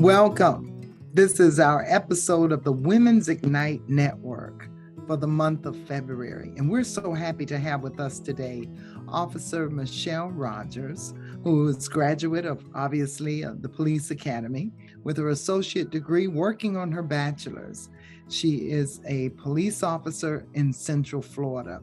Welcome. This is our episode of the Women's Ignite Network for the month of February. And we're so happy to have with us today Officer Michelle Rogers, who is graduate of, obviously, the Police Academy with her associate degree working on her bachelor's. She is a police officer in Central Florida.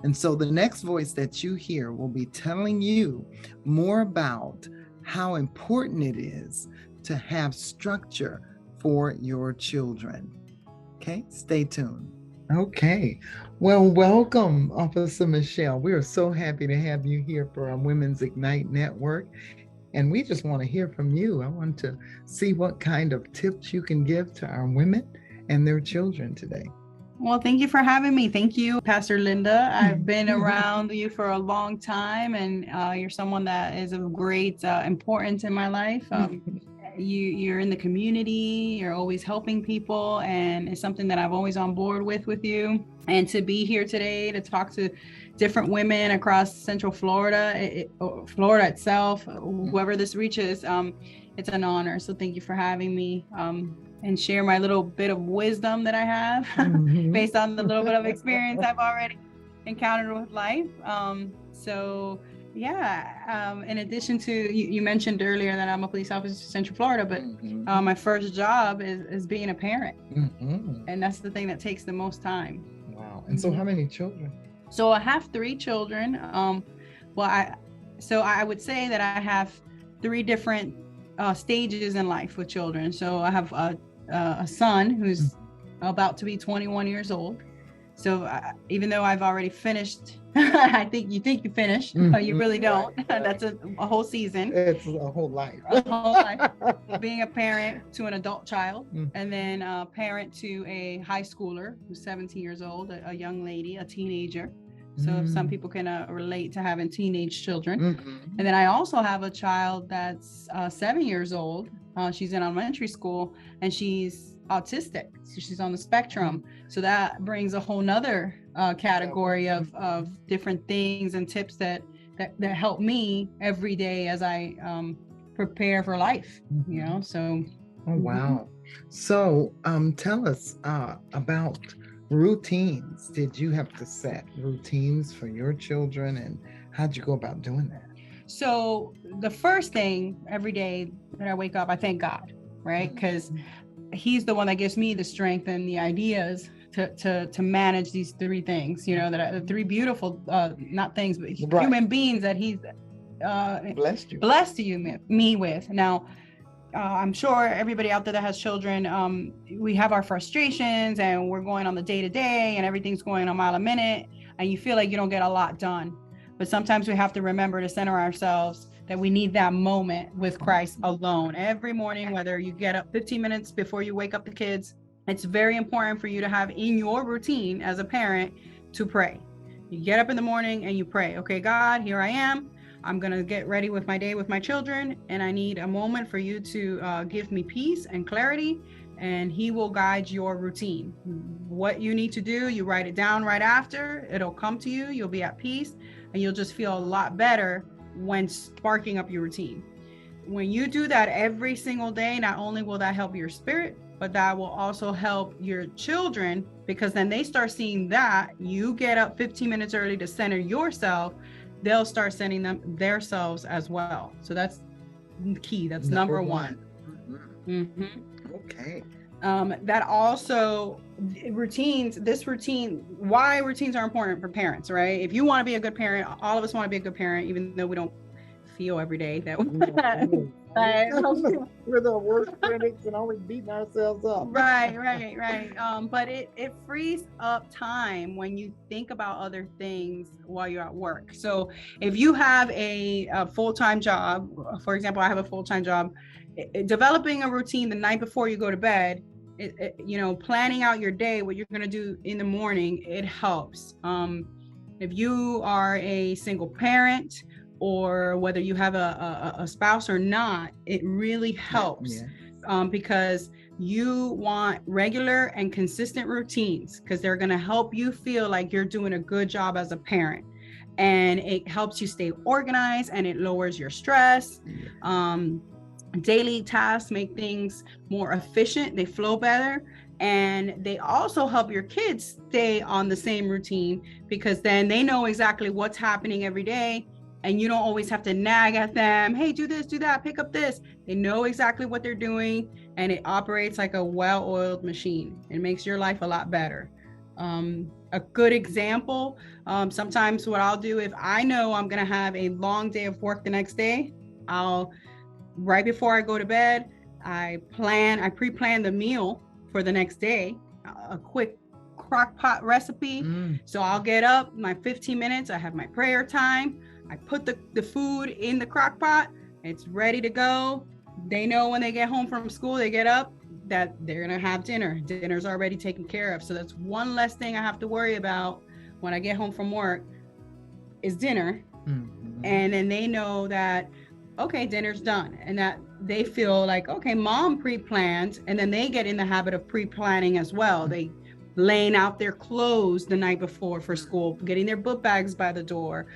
And so the next voice that you hear will be telling you more about how important it is to have structure for your children. Okay, stay tuned. Okay, well, welcome, Officer Michelle. We are so happy to have you here for our Women's Ignite Network. And we just want to hear from you. I want to see what kind of tips you can give to our women and their children today. Well, thank you for having me. Thank you, Pastor Linda. I've been around you for a long time, and you're someone that is of great importance in my life. You're in the community, you're always helping people, and it's something that I've always on board with you. And to be here today to talk to different women across Central Florida, Florida itself, whoever this reaches, it's an honor. So thank you for having me and share my little bit of wisdom that I have based on the little bit of experience I've already encountered with life. In addition to, you mentioned earlier that I'm a police officer in Central Florida, but my first job is being a parent. And that's the thing that takes the most time. Wow. And so how many children? So I have 3 children. I would say that I have 3 different stages in life with children. So I have a son who's about to be 21 years old. So even though I've already finished, I think you finished, but you really don't. That's a whole season. It's a whole life. A whole life. Being a parent to an adult child, and then a parent to a high schooler who's 17 years old, a young lady, a teenager. So some people can relate to having teenage children. And then I also have a child that's 7 years old. She's in elementary school and she's autistic. So she's on the spectrum. So that brings a whole nother category of different things and tips that help me every day as I prepare for life, you know, so. Oh, wow. So tell us about routines. Did you have to set routines for your children, and how'd you go about doing that? So the first thing every day that I wake up, I thank God, right? Because he's the one that gives me the strength and the ideas to manage these 3 things, you know, the 3 beautiful, not things, but human beings that he's blessed me with. Now, I'm sure everybody out there that has children, we have our frustrations and we're going on the day to day and everything's going a mile a minute and you feel like you don't get a lot done. But sometimes we have to remember to center ourselves that we need that moment with Christ alone. Every morning, whether you get up 15 minutes before you wake up the kids, it's very important for you to have in your routine as a parent to pray. You get up in the morning and you pray, okay, God, here I am. I'm going to get ready with my day with my children, and I need a moment for you to give me peace and clarity, and he will guide your routine. What you need to do, you write it down right after, it'll come to you, you'll be at peace, and you'll just feel a lot better when sparking up your routine. When you do that every single day, not only will that help your spirit, but that will also help your children, because then they start seeing that you get up 15 minutes early to center yourself, they'll start sending them themselves as well. So that's key. That's number one. Okay. That also routines, why routines are important for parents, right? If you want to be a good parent, all of us want to be a good parent, even though we don't feel every day that we're the worst critics and always beating ourselves up. Right. But it frees up time when you think about other things while you're at work. So if you have a full-time job, for example, I have a full-time job, developing a routine the night before you go to bed, planning out your day, what you're going to do in the morning, it helps. If you are a single parent, or whether you have a spouse or not, it really helps. Because you want regular and consistent routines, because they're going to help you feel like you're doing a good job as a parent, and it helps you stay organized and it lowers your stress. daily tasks make things more efficient, they flow better, and they also help your kids stay on the same routine, because then they know exactly what's happening every day, and you don't always have to nag at them, hey, do this, do that, pick up this. They know exactly what they're doing, and it operates like a well-oiled machine. It makes your life a lot better. A good example, sometimes what I'll do, if I know I'm going to have a long day of work the next day, I'll, right before I go to bed, I pre-plan the meal for the next day, a quick crock pot recipe. So I'll get up, my 15 minutes, I have my prayer time, I put the food in the crock pot, it's ready to go. They know when they get home from school, they get up, that they're going to have dinner. Dinner's already taken care of. So that's one less thing I have to worry about when I get home from work is dinner. And then they know that, okay, dinner's done, and that they feel like, okay, mom pre-planned, and then they get in the habit of pre-planning as well. They laying out their clothes the night before for school, getting their book bags by the door,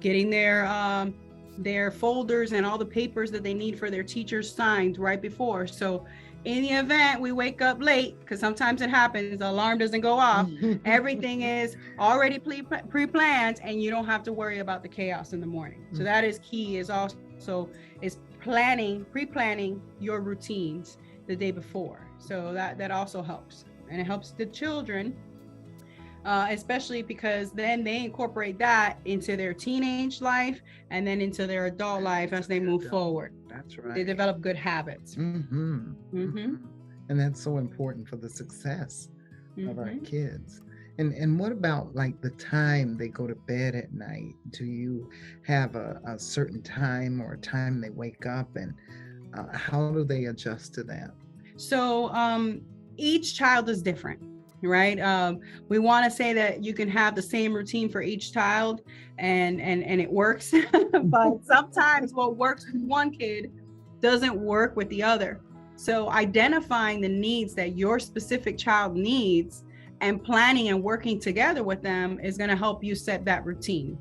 getting their folders and all the papers that they need for their teachers signed right before. So in the event we wake up late, because sometimes it happens, the alarm doesn't go off, everything is already pre-planned, and you don't have to worry about the chaos in the morning. So that is key, is also is pre-planning your routines the day before. So that also helps, and it helps the children, especially because then they incorporate that into their teenage life and then into their adult life as they move forward. That's right. They develop good habits. And that's so important for the success of our kids. And what about like the time they go to bed at night? Do you have a certain time or a time they wake up, and how do they adjust to that? So each child is different, right? We want to say that you can have the same routine for each child, and it works. But sometimes what works with one kid doesn't work with the other. So identifying the needs that your specific child needs and planning and working together with them is going to help you set that routine.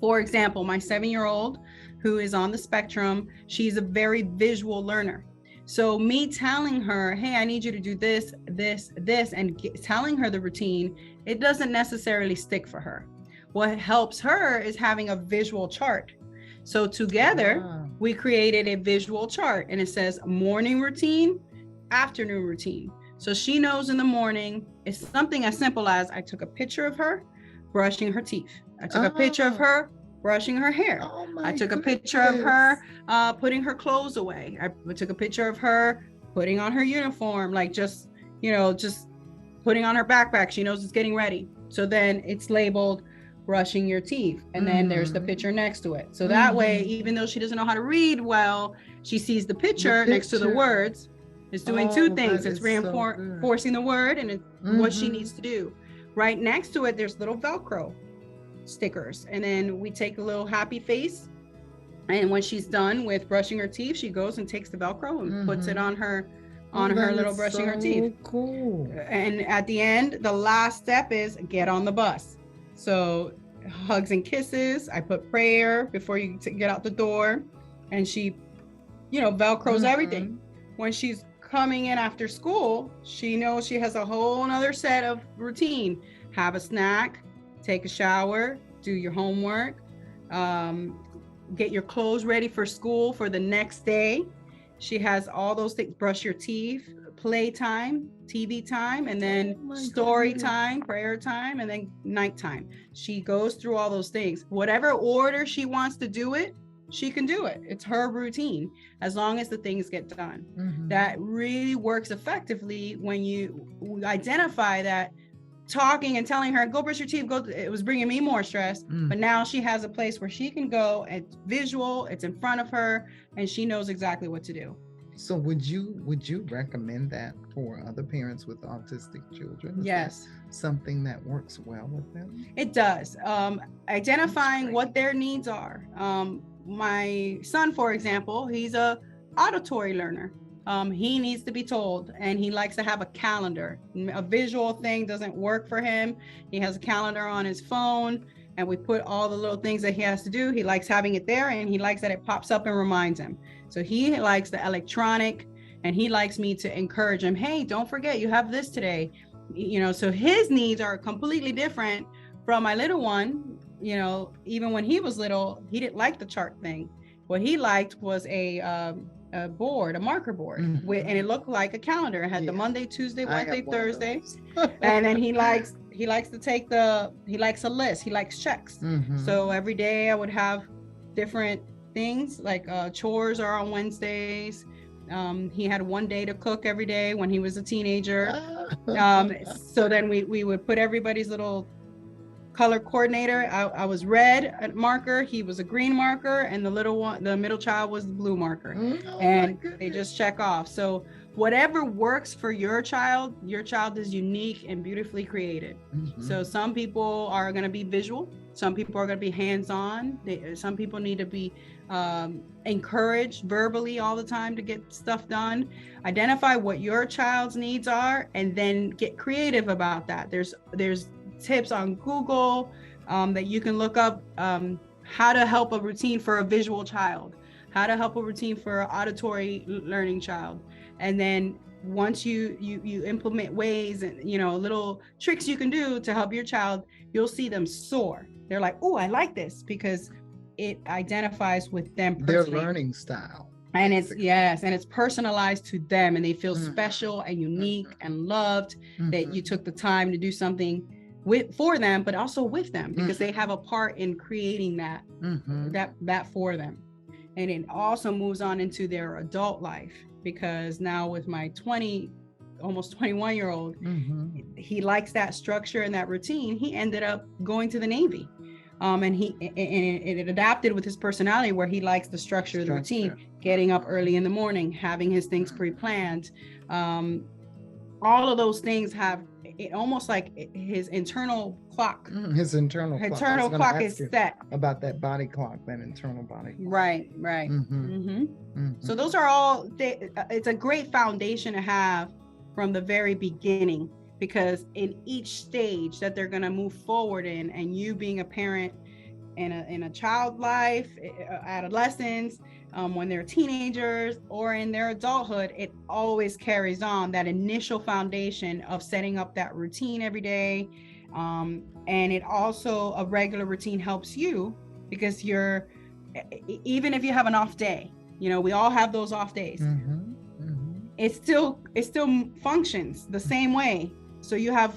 For example, my 7-year-old, who is on the spectrum, she's a very visual learner. So me telling her, hey, I need you to do this, this, this, and telling her the routine, it doesn't necessarily stick for her. What helps her is having a visual chart. So together, we created a visual chart, and it says morning routine, afternoon routine. So she knows in the morning, it's something as simple as I took a picture of her brushing her teeth. I took a picture of her brushing her hair. I took a picture of her putting her clothes away. I took a picture of her putting on her uniform, like just putting on her backpack. She knows it's getting ready. So then it's labeled brushing your teeth. And then there's the picture next to it. So that way, even though she doesn't know how to read well, she sees the picture next to the words. It's doing two things. It's reinforcing the word and what she needs to do. Right next to it, there's little Velcro stickers. And then we take a little happy face. And when she's done with brushing her teeth, she goes and takes the Velcro and puts it on her little brushing her teeth. Cool. And at the end, the last step is get on the bus. So hugs and kisses. I put prayer before you get out the door. And she, Velcros everything. When she's coming in after school, she knows she has a whole nother set of routine. Have a snack, take a shower, do your homework, get your clothes ready for school for the next day. She has all those things, brush your teeth, playtime, TV time, and then story time, prayer time, and then nighttime. She goes through all those things. Whatever order she wants to do it, she can do it. It's her routine, as long as the things get done. That really works effectively when you identify that talking and telling her, go brush your teeth, it was bringing me more stress. But now she has a place where she can go, it's visual, it's in front of her, and she knows exactly what to do. So would you recommend that for other parents with autistic children? Yes. Something that works well with them? It does. Identifying what their needs are. My son, for example, he's a auditory learner. He needs to be told, and he likes to have a calendar. A visual thing doesn't work for him. He has a calendar on his phone, and we put all the little things that he has to do. He likes having it there, and he likes that it pops up and reminds him. So he likes the electronic, and he likes me to encourage him. Hey, don't forget, you have this today. So his needs are completely different from my little one. Even when he was little, he didn't like the chart thing. What he liked was a marker board, and it looked like a calendar. It had the Monday, Tuesday, Wednesday, Thursday, and then he likes to take he likes a list. He likes checks. So every day I would have different things, like chores are on Wednesdays. He had one day to cook every day when he was a teenager. So then we would put everybody's little color coordinator. I was red marker, he was a green marker, and the middle child was the blue marker. And they just check off. So whatever works for your child is unique and beautifully created. So some people are going to be visual, some people are going to be hands-on, some people need to be encouraged verbally all the time to get stuff done. Identify what your child's needs are, and then get creative about that. There's tips on Google that you can look up, how to help a routine for a visual child, how to help a routine for an auditory learning child. And then once you implement ways and little tricks you can do to help your child, you'll see them soar. They're like, oh, I like this, because it identifies with them personally. Their learning style. And it's personalized to them, and they feel special and unique and loved, that you took the time to do something for them, but also with them, because they have a part in creating that for them. And it also moves on into their adult life, because now with my almost 21-year-old, he likes that structure and that routine. He ended up going to the Navy, and it adapted with his personality, where he likes the structure of the routine, getting up early in the morning, having his things pre-planned. All of those things have it, almost like his internal clock. His internal clock is set. About that body clock, that internal body clock. Right. So those are all, it's a great foundation to have from the very beginning, because in each stage that they're going to move forward in, and you being a parent in a child life, adolescence, when they're teenagers or in their adulthood, it always carries on that initial foundation of setting up that routine every day. And it also, a regular routine helps you, because even if you have an off day, we all have those off days. It still functions the same way. So you have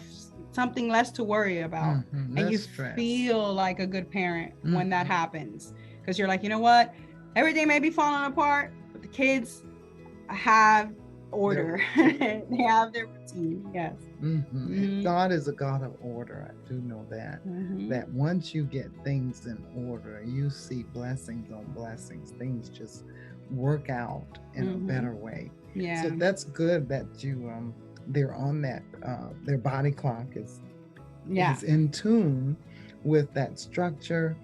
something less to worry about, and you feel like a good parent when that happens, because you're like, you know what? Everything may be falling apart, but the kids have order. They have their routine. Yes. God is a God of order. I do know that. That once you get things in order, you see blessings on blessings. Things just work out in a better way. Yeah. So that's good that you they're on that. Their body clock is in tune with that structure.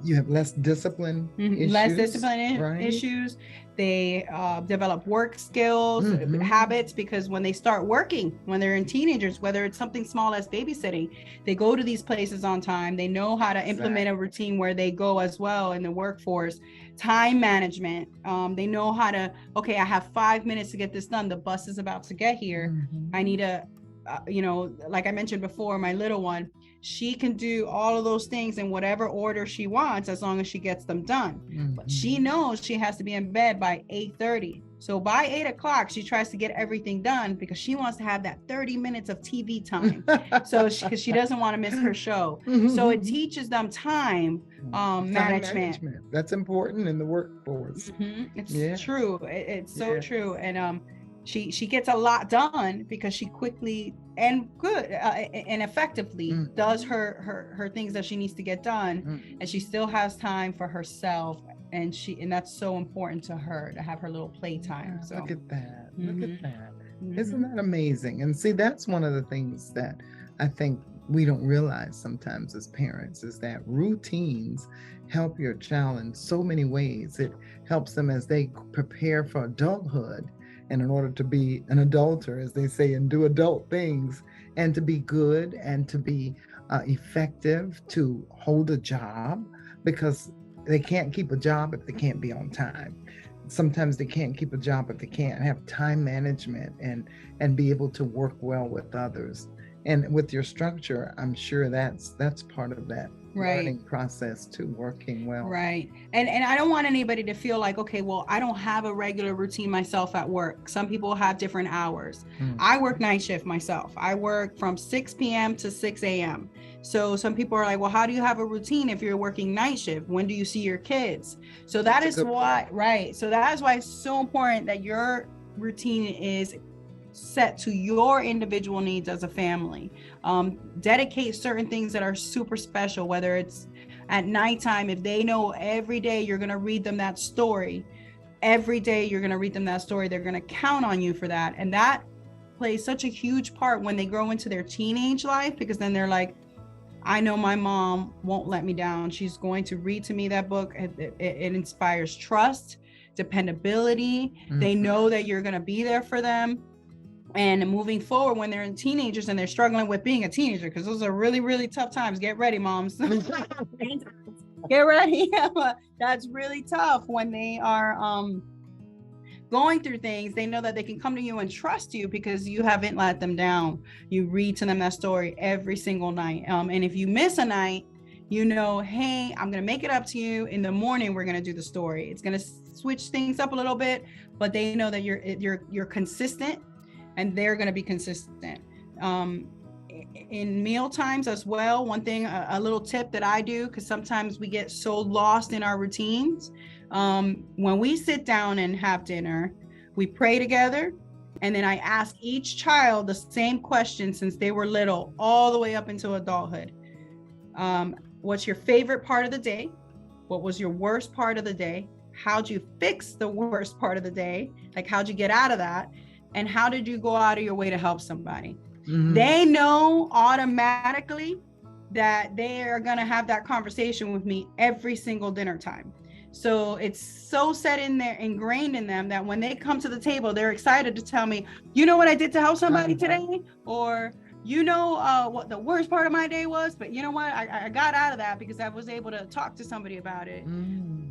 You have less discipline issues. They develop work skills, habits, because when they start working, when they're in teenagers, whether it's something small as babysitting, they go to these places on time. They know how to implement a routine where they go as well in the workforce. Time management. They know how to, okay, I have 5 minutes to get this done. The bus is about to get here. I need to, like I mentioned before, my little one, she can do all of those things in whatever order she wants, as long as she gets them done. But she knows she has to be in bed by 8:30. So by 8 o'clock, she tries to get everything done, because she wants to have that 30 minutes of TV time. So because she doesn't want to miss her show. So it teaches them time management. That's important in the workforce. It's true. It's so true. And she gets a lot done, because she quickly and good and effectively does her things that she needs to get done, and she still has time for herself, and that's so important to her, to have her little playtime. So look at that. Look at that. Isn't that amazing? And see, that's one of the things that I think we don't realize sometimes as parents, is that routines help your child in so many ways. It helps them as they prepare for adulthood, and in order to be an adulter, as they say, and do adult things, and to be good, and to be effective to hold a job, because they can't keep a job if they can't be on time. Sometimes they can't keep a job if they can't have time management and be able to work well with others. And with your structure, I'm sure that's part of that Right. learning process too, working well. Right. And I don't want anybody to feel like, okay, well, I don't have a regular routine myself at work. Some people have different hours. I work night shift myself. I work from 6 p.m. to 6 a.m. So some people are like, well, how do you have a routine if you're working night shift? When do you see your kids? So that's why, right. So that is why it's so important that your routine is set to your individual needs as a family. Dedicate certain things that are super special, whether it's at nighttime. If they know every day you're going to read them that story, every day you're going to read them that story, they're going to count on you for that. And that plays such a huge part when they grow into their teenage life, because then they're like, I know my mom won't let me down. She's going to read to me that book. It inspires trust, dependability. They know that you're going to be there for them. And moving forward, when they're in teenagers and they're struggling with being a teenager, because those are really, really tough times. Get ready, moms. Get ready. That's really tough when they are going through things. They know that they can come to you and trust you because you haven't let them down. You read to them that story every single night. And if you miss a night, you know, hey, I'm going to make it up to you. In the morning, we're going to do the story. It's going to switch things up a little bit, but they know that you're consistent. And they're going to be consistent. In meal times as well, one thing, a little tip that I do, because sometimes we get so lost in our routines. When we sit down and have dinner, we pray together. And then I ask each child the same question since they were little, all the way up into adulthood. What's your favorite part of the day? What was your worst part of the day? How'd you fix the worst part of the day? Like, how'd you get out of that? And how did you go out of your way to help somebody? They know automatically that they are going to have that conversation with me every single dinner time. So it's so set in there, ingrained in them, that when they come to the table, they're excited to tell me, you know what I did to help somebody today? Or, you know, what the worst part of my day was, but you know what? I got out of that because I was able to talk to somebody about it.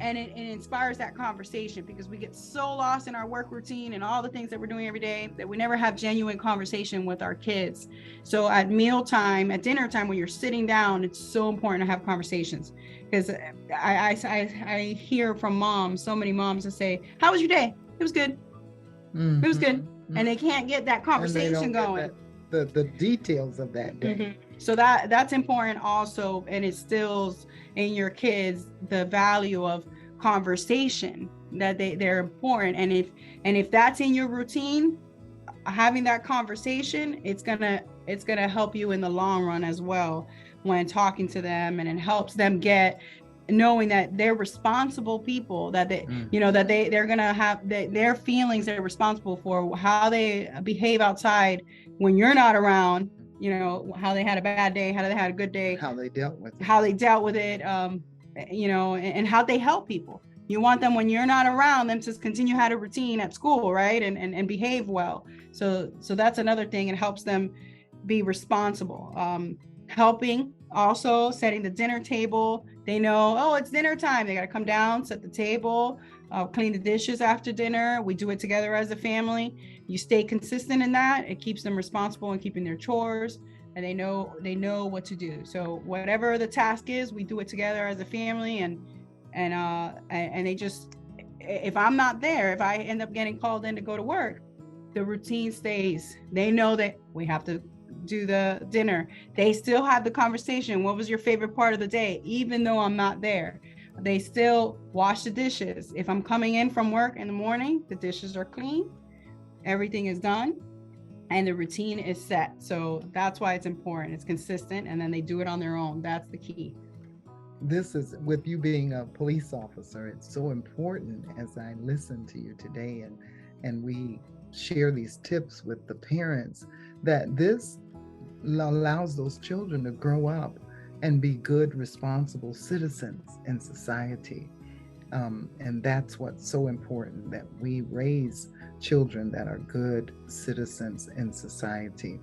And it inspires that conversation, because we get so lost in our work routine and all the things that we're doing every day that we never have genuine conversation with our kids. So at mealtime, at dinner time, when you're sitting down, it's so important to have conversations, because I hear from moms, so many moms that say, how was your day? It was good. It was good. And they can't get that conversation going. The details of that day. So that's important also, and it instills in your kids the value of conversation, that they're important. And if that's in your routine, having that conversation, it's gonna help you in the long run as well when talking to them, and it helps them get knowing that they're responsible people, that they you know that they're gonna have their feelings they're responsible for, how they behave outside when you're not around, you know, how they had a bad day, how they had a good day, how they dealt with it, you know, and how they help people. You want them, when you're not around, them to continue had a routine at school, right, and behave well. So that's another thing. It helps them be responsible. Helping, also setting the dinner table. They know, oh, it's dinner time. They got to come down, set the table, clean the dishes after dinner. We do it together as a family. You stay consistent in that. It keeps them responsible in keeping their chores, and they know what to do. So whatever the task is, we do it together as a family. And they just, if I'm not there, if I end up getting called in to go to work, the routine stays. They know that we have to do the dinner. They still have the conversation. What was your favorite part of the day? Even though I'm not there, they still wash the dishes. If I'm coming in from work in the morning, the dishes are clean, everything is done, and the routine is set. So that's why it's important. It's consistent, and then they do it on their own. That's the key. This is, with you being a police officer, it's so important as I listen to you today, and we share these tips with the parents, that this allows those children to grow up and be good, responsible citizens in society. And that's what's so important, that we raise children that are good citizens in society.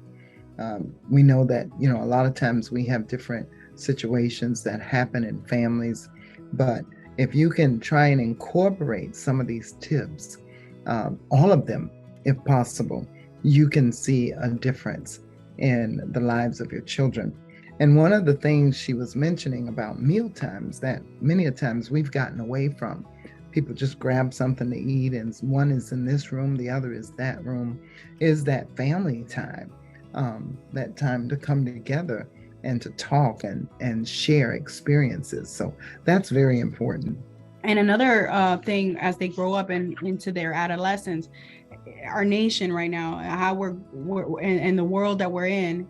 We know that, a lot of times we have different situations that happen in families, but if you can try and incorporate some of these tips, all of them, if possible, you can see a difference in the lives of your children. And one of the things she was mentioning about meal times that many a times we've gotten away from. People just grab something to eat, and one is in this room, the other is that room, is that family time, that time to come together and to talk and share experiences. So that's very important. And another thing, as they grow up and into their adolescence, our nation right now, how we're in the world that we're in,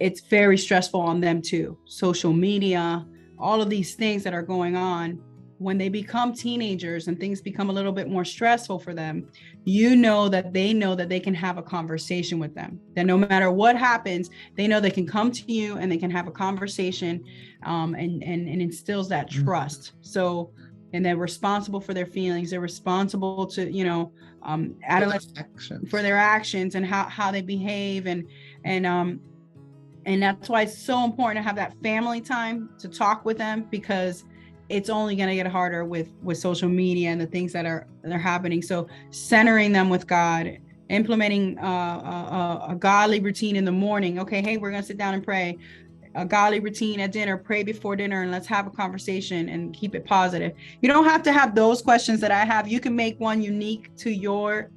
it's very stressful on them too. Social media, all of these things that are going on. When they become teenagers and things become a little bit more stressful for them, that they can have a conversation with them. That no matter what happens, they know they can come to you and they can have a conversation, and instills that trust. So, and they're responsible for their feelings. They're responsible to, adolescents for their actions and how they behave, and that's why it's so important to have that family time to talk with them, because it's only going to get harder with social media and the things that are happening. So centering them with God, implementing a godly routine in the morning. Okay, hey, we're going to sit down and pray. A godly routine at dinner, pray before dinner, and let's have a conversation and keep it positive. You don't have to have those questions that I have. You can make one unique to your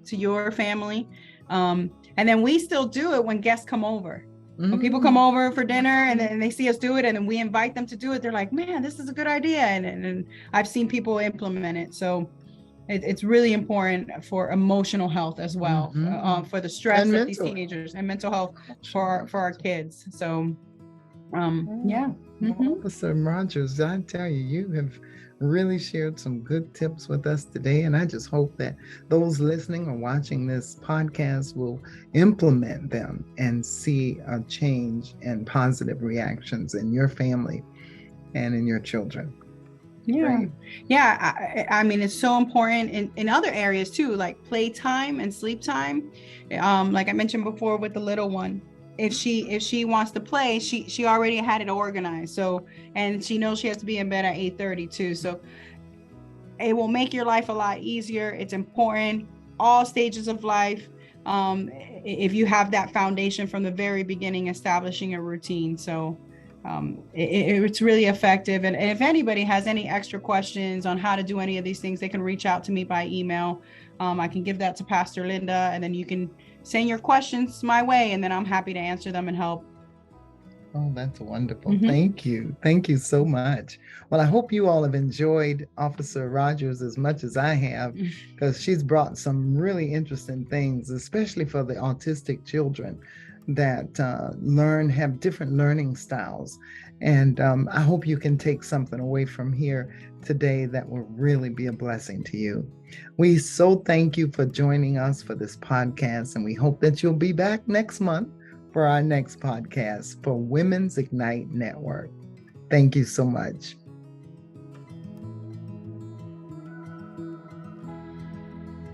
family. And then we still do it when guests come over. When people come over for dinner and then they see us do it and then we invite them to do it, they're like, man, this is a good idea. And I've seen people implement it. So it's really important for emotional health as well, for the stress of these teenagers, and mental health for our kids. So, yeah. Officer Rogers, I tell you, you have really shared some good tips with us today. And I just hope that those listening or watching this podcast will implement them and see a change and positive reactions in your family and in your children. Yeah. Great. Yeah. I mean, it's so important in other areas too, like playtime and sleep time. Like I mentioned before with the little one, if she wants to play, she already had it organized. So, and she knows she has to be in bed at 8:30 too. So it will make your life a lot easier. It's important, all stages of life. If you have that foundation from the very beginning, establishing a routine. So it's really effective. And if anybody has any extra questions on how to do any of these things, they can reach out to me by email. I can give that to Pastor Linda, and then you can send your questions my way, and then I'm happy to answer them and help. Oh, that's wonderful. Thank you. Thank you so much. Well, I hope you all have enjoyed Officer Rogers as much as I have, because she's brought some really interesting things, especially for the autistic children that have different learning styles. And I hope you can take something away from here today that will really be a blessing to you. We so thank you for joining us for this podcast, and we hope that you'll be back next month for our next podcast for Women's Ignite Network. Thank you so much.